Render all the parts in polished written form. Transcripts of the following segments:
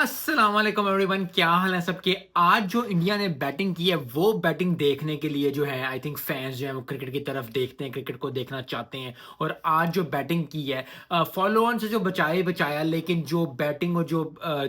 अस्सलाम वालेकुम एवरीवन, क्या हाल है सबके। आज जो इंडिया ने बैटिंग की है वो बैटिंग देखने के लिए जो है आई थिंक फैंस जो है वो क्रिकेट की तरफ देखते हैं, क्रिकेट को देखना चाहते हैं। और आज जो बैटिंग की है फॉलो ऑन से जो बचाया, लेकिन जो बैटिंग और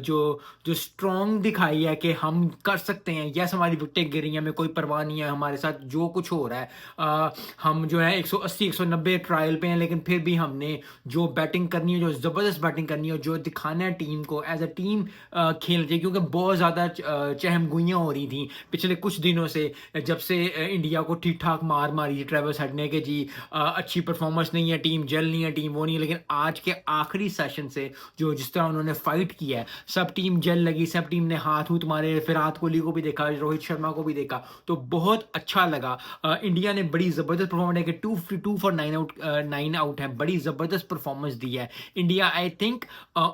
जो जो स्ट्रॉन्ग दिखाई है कि हम कर सकते हैं। यस, हमारी विकेटें गिरी हैं, हमें कोई परवाह नहीं है, हमारे साथ जो कुछ हो रहा है। हम जो है 180 190 ट्रायल पे हैं, लेकिन फिर भी हमने जो बैटिंग करनी है, जो ज़बरदस्त बैटिंग करनी है, जो दिखाना है टीम को एज अ टीम खेलना चाहिए। क्योंकि बहुत ज़्यादा चहमगुइयाँ हो रही थी पिछले कुछ दिनों से, जब से इंडिया को ठीक ठाक मार मारी थी ट्रेविस हेड ने कि जी अच्छी परफॉर्मेंस नहीं है, टीम जल नहीं है, टीम वो नहीं है। लेकिन आज के आखिरी सेशन से जो जिस तरह उन्होंने फाइट किया है, सब टीम जल लगी, सब टीम ने हाथ हूथ मारे। विराट कोहली को भी देखा, रोहित शर्मा को भी देखा, तो बहुत अच्छा लगा। इंडिया ने बड़ी ज़बरदस्त परफॉर्मेंस है कि 2 for 9 आउट 9 आउट है, बड़ी ज़बरदस्त परफॉर्मेंस दी है इंडिया। आई थिंक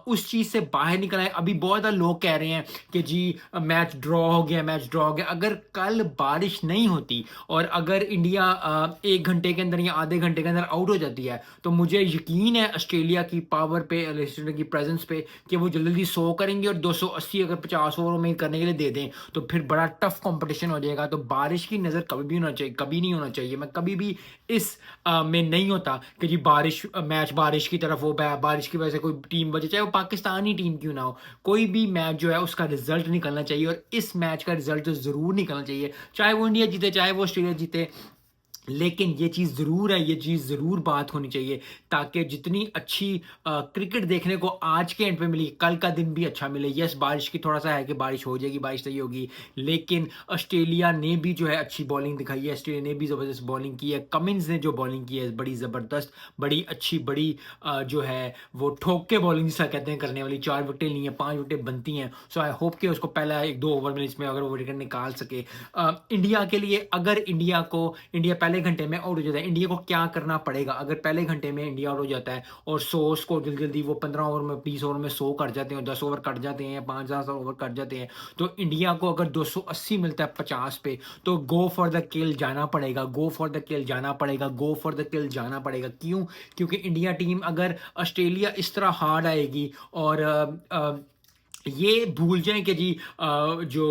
उस चीज़ से बाहर निकला है। अभी बहुत ज़्यादा लोग कह रहे हैं कि जी मैच ड्रॉ हो गया, मैच ड्रॉ हो गया। अगर कल बारिश नहीं होती और अगर इंडिया 1 घंटे के अंदर या आधे घंटे के अंदर आउट हो जाती है, तो मुझे यकीन है ऑस्ट्रेलिया की पावर पे, ऑस्ट्रेलिया की प्रेजेंस पे, कि वो जल्दी जल्दी 100 करेंगे और 280 अगर 50 ओवरों में करने के लिए दे दें तो फिर बड़ा टफ कंपटीशन हो जाएगा। तो बारिश की नज़र कभी भी होना चाहिए, कभी नहीं होना चाहिए। मैं कभी भी इस में नहीं होता कि जी बारिश मैच बारिश की तरफ हो, बारिश की वजह से कोई टीम बचे, चाहे वो पाकिस्तानी टीम क्यों ना हो। कोई भी मैच जो है उसका रिजल्ट निकलना चाहिए, और इस मैच का रिजल्ट तो ज़रूर निकलना चाहिए, चाहे वो इंडिया जीते चाहे वो ऑस्ट्रेलिया जीते। लेकिन ये चीज़ ज़रूर है, ये चीज़ ज़रूर बात होनी चाहिए, ताकि जितनी अच्छी क्रिकेट देखने को आज के एंड पे मिली, कल का दिन भी अच्छा मिले। यस, बारिश की थोड़ा सा है कि बारिश हो जाएगी, बारिश सही होगी, लेकिन ऑस्ट्रेलिया ने भी जो है अच्छी बॉलिंग दिखाई है, ऑस्ट्रेलिया ने भी ज़बरदस्त बॉलिंग की है। कमिंस ने जो बॉलिंग की है बड़ी ज़बरदस्त, बड़ी अच्छी, बड़ी जो है वो ठोक के बॉलिंग जिसका कहते हैं करने वाली। 4 विकेटें ली हैं, 5 विकेटें बनती हैं। सो आई होप कि उसको पहला 1-2 ओवर में इसमें अगर वो विकेट निकाल सके इंडिया के लिए। अगर इंडिया पहले घंटे में आउट हो जाता है, इंडिया को क्या करना पड़ेगा अगर पहले घंटे में इंडिया आउट हो जाता है और 100 स्कोर जल्दी जल्दी वो 15 ओवर में 20 ओवर में 100 कट जाते हैं, 10 ओवर कट जाते हैं या 5-10 ओवर कट जाते हैं, तो इंडिया को अगर 280 मिलता है 50 पे, तो गो फॉर द किल जाना पड़ेगा, गो फॉर द किल जाना पड़ेगा, गो फॉर द किल जाना पड़ेगा। क्यों? क्योंकि इंडिया टीम, अगर ऑस्ट्रेलिया इस तरह हार्ड आएगी और ये भूल जाएं कि जी जो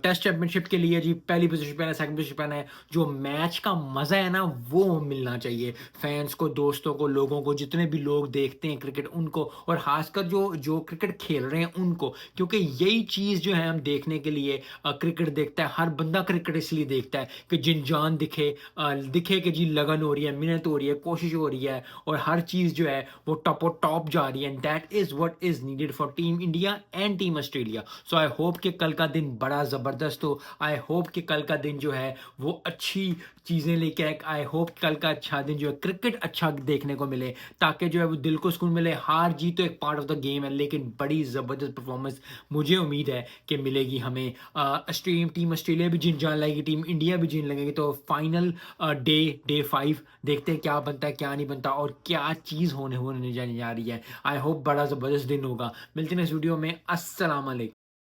टेस्ट चैंपियनशिप के लिए जी पहली पोजीशन पे है, सेकंड पोजीशन पे है, जो मैच का मज़ा है ना वो मिलना चाहिए फैंस को, दोस्तों को, लोगों को, जितने भी लोग देखते हैं क्रिकेट उनको, और खासकर जो जो क्रिकेट खेल रहे हैं उनको। क्योंकि यही चीज़ जो है हम देखने के लिए क्रिकेट देखता है, हर बंदा क्रिकेट इसलिए देखता है कि जिन जान दिखे कि जी लगन हो रही है, मेहनत हो रही है, कोशिश हो रही है, और हर चीज़ जो है वो टॉप जा रही है। And that is what is needed for team India and team Australia. So I hope कि कल का दिन बड़ा ज़बरदस्त हो। आई होप कि कल का दिन जो है वो अच्छी चीज़ें लेके आए। आई होप कल का अच्छा दिन जो है क्रिकेट अच्छा देखने को मिले, ताकि जो है वो दिल को सुकून मिले। हार जीत तो एक पार्ट ऑफ द गेम है, लेकिन बड़ी ज़बरदस्त परफॉर्मेंस मुझे उम्मीद है कि मिलेगी हमें। टीम ऑस्ट्रेलिया भी जीत जान लगेगी, टीम इंडिया भी जीत लगेगी। तो फाइनल डे 5 देखते हैं क्या बनता है, क्या नहीं बनता, और क्या चीज़ होने होने जाने जा रही है। आई होप बड़ा ज़बरदस्त दिन होगा। मिलते हैं इस वीडियो में। अस्सलाम वालेकुम।